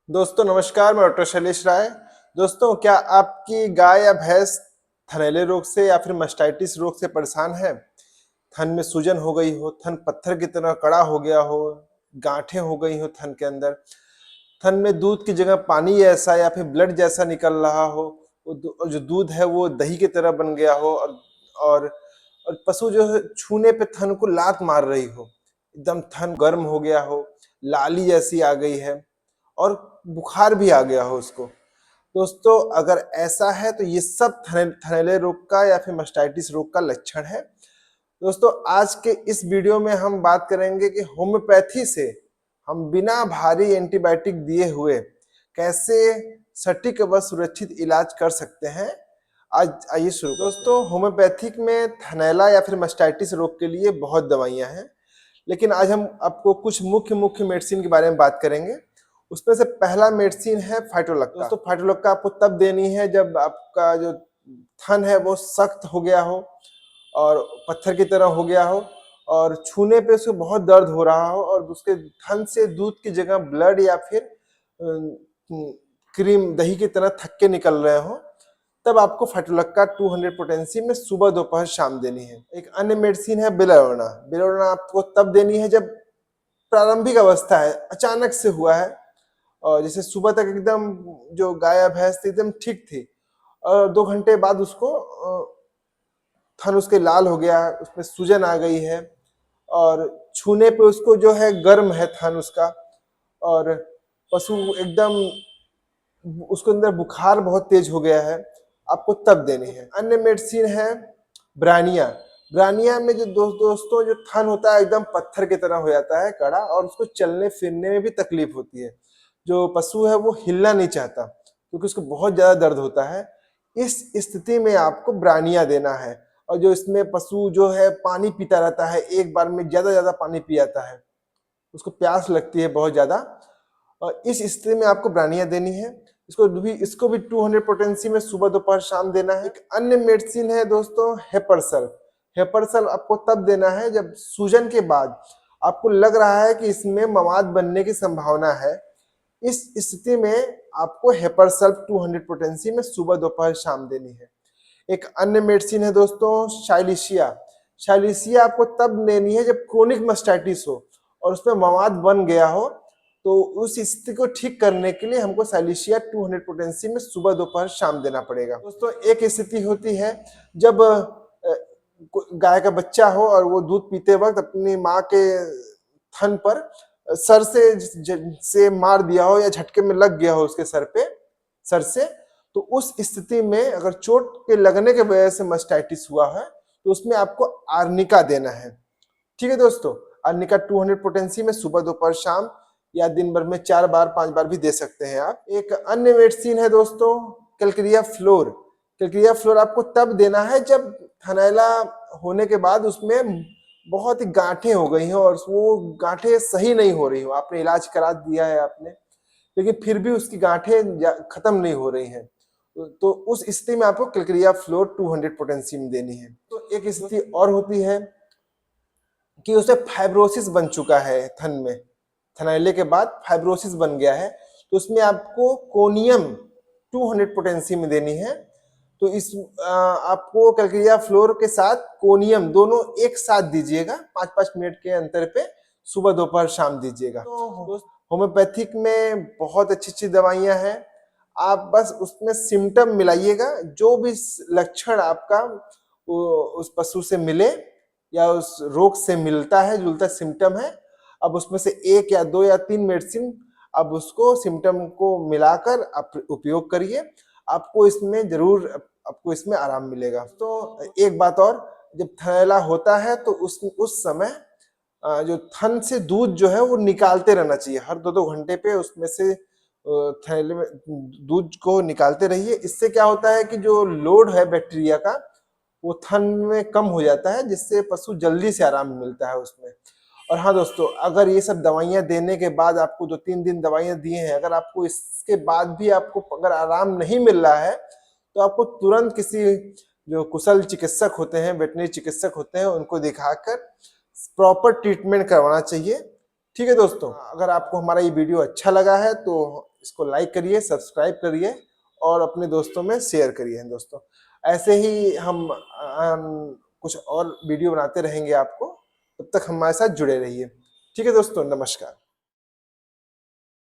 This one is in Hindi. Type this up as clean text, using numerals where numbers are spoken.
दोस्तों नमस्कार, मैं डॉक्टर शैलेश राय। दोस्तों, क्या आपकी गाय या भैंस थनैले रोग से या फिर मास्टाइटिस रोग से परेशान है? थन में सूजन हो गई हो, थन पत्थर की तरह कड़ा हो गया हो, गांठें हो गई हो थन के अंदर, थन में दूध की जगह पानी ऐसा या फिर ब्लड जैसा निकल रहा हो, और जो दूध है वो दही की तरह बन गया हो, और, और पशु जो है छूने पे थन को लात मार रही हो, एकदम थन गर्म हो गया हो, लाली जैसी आ गई है और बुखार भी आ गया हो उसको। दोस्तों, अगर ऐसा है तो ये सब थनैले रोग का या फिर मास्टाइटिस रोग का लक्षण है। दोस्तों, आज के इस वीडियो में हम बात करेंगे कि होम्योपैथी से हम बिना भारी एंटीबायोटिक दिए हुए कैसे सटीक व सुरक्षित इलाज कर सकते हैं। आज आइए शुरू। दोस्तों, होम्योपैथिक में थनैला या फिर मास्टाइटिस रोग के लिए बहुत दवाइयां हैं, लेकिन आज हम आपको कुछ मुख्य मेडिसिन के बारे में बात करेंगे। उसमें से पहला मेडिसिन है फाइटोलक्का। दोस्तों, फाइटोलक्का आपको तब देनी है जब आपका जो थन है वो सख्त हो गया हो और पत्थर की तरह हो गया हो, और छूने पे उसको बहुत दर्द हो रहा हो, और उसके थन से दूध की जगह ब्लड या फिर क्रीम दही की तरह थक्के निकल रहे हो, तब आपको फाइटोलक्का 200 पोटेंसी में सुबह दोपहर शाम देनी है। एक अन्य मेडिसिन है बेलोना। बेलोना आपको तब देनी है जब प्रारंभिक अवस्था है, अचानक से हुआ है, और जैसे सुबह तक एकदम जो गाय या भैंस थी एकदम ठीक थी, और 2 घंटे बाद उसको थन उसके लाल हो गया, उसमें सूजन आ गई है, और छूने पे उसको जो है गर्म है थन उसका, और पशु एकदम उसके अंदर बुखार बहुत तेज हो गया है, आपको तब देनी है। अन्य मेडिसिन है ब्रानिया। ब्रानिया में जो दोस्तों जो थन होता है एकदम पत्थर की तरह हो जाता है कड़ा, और उसको चलने फिरने में भी तकलीफ होती है। जो पशु है वो हिलना नहीं चाहता क्योंकि उसको बहुत ज्यादा दर्द होता है। इस स्थिति में आपको ब्रानिया देना है। और जो इसमें पशु जो है पानी पीता रहता है, एक बार में ज्यादा पानी पी जाता है, उसको प्यास लगती है बहुत ज्यादा, और इस स्थिति में आपको ब्रानिया देनी है। इसको भी 200 पोटेंसी में सुबह दोपहर शाम देना है। एक अन्य मेडिसिन है दोस्तों हेपरसल। हेपरसल आपको तब देना है जब सूजन के बाद आपको लग रहा है कि इसमें मवाद बनने की संभावना है। इस स्थिति में आपको हेपरसल 200 पोटेंसी में सुबह दोपहर शाम देनी है। एक अन्य मेडिसिन है दोस्तों शाइलिशिया। शाइलिशिया आपको तब लेनी है जब क्रोनिक मास्टाइटिस हो और उसमें मवाद बन गया हो, तो उस स्थिति को ठीक करने के लिए हमको शाइलिशिया 200 पोटेंसी में सुबह दोपहर शाम देना पड़ेगा। दोस्तों, एक स्थिति होती है जब गाय का बच्चा हो और वो दूध पीते वक्त अपनी माँ के थन पर सर से मार दिया हो या झटके में लग गया हो उसके सर से, तो उस स्थिति में अगर चोट के लगने के वजह से मास्टाइटिस हुआ है तो उसमें आपको आर्निका देना है। ठीक है दोस्तों, आर्निका 200 पोटेंसी में सुबह दोपहर शाम या दिन भर में 4 बार 5 बार भी दे सकते हैं आप। एक अन्य मेडिसिन है दोस्तों कैलक्रिया फ्लोर। कैलक्रिया फ्लोर आपको तब देना है जब थनैला होने के बाद उसमें बहुत ही गांठें हो गई हो और वो गांठें सही नहीं हो रही हो, आपने इलाज करा दिया है आपने, लेकिन फिर भी उसकी गांठें खत्म नहीं हो रही हैं, तो उस स्थिति में आपको कैलक्रिया फ्लोर 200 पोटेंसी में देनी है। तो एक स्थिति और होती है कि उसे फाइब्रोसिस बन चुका है थन में, थनैले के बाद फाइब्रोसिस बन गया है, तो उसमें आपको कोनियम 200 पोटेंसी में देनी है। तो इस आपको कैलक्रिया फ्लोर के साथ कोनियम दोनों एक साथ दीजिएगा, 5-5 मिनट के अंतर पे सुबह दोपहर शाम दीजिएगा। तो होम्योपैथिक में बहुत अच्छी दवाइयां हैं, आप बस उसमें सिम्टम मिलाइएगा, जो भी लक्षण आपका उस पशु से मिले या उस रोग से मिलता है जुलता सिम्टम है, अब उसमें से 1 या 2 या 3 मेडिसिन अब उसको सिम्टम को मिलाकर आप उपयोग करिए, आपको इसमें आराम मिलेगा। तो एक बात और, जब थनैला होता है तो उस समय जो थन से दूध जो है वो निकालते रहना चाहिए, हर 2-2 घंटे पे उसमें से थैले में दूध को निकालते रहिए। इससे क्या होता है कि जो लोड है बैक्टीरिया का वो थन में कम हो जाता है, जिससे पशु जल्दी से आराम मिलता है उसमें। और हाँ दोस्तों, अगर ये सब दवाइयाँ देने के बाद आपको 2-3 दिन दवाइयाँ दिए हैं, अगर आपको इसके बाद भी आपको अगर आराम नहीं मिल रहा है, तो आपको तुरंत किसी जो कुशल चिकित्सक होते हैं, वेटनरी चिकित्सक होते हैं, उनको दिखाकर प्रॉपर ट्रीटमेंट करवाना चाहिए। ठीक है दोस्तों, अगर आपको हमारा ये वीडियो अच्छा लगा है तो इसको लाइक करिए, सब्सक्राइब करिए और अपने दोस्तों में शेयर करिए दोस्तों। ऐसे ही हम कुछ और वीडियो बनाते रहेंगे आपको, तब तक हमारे साथ जुड़े रहिए। ठीक है दोस्तों, नमस्कार।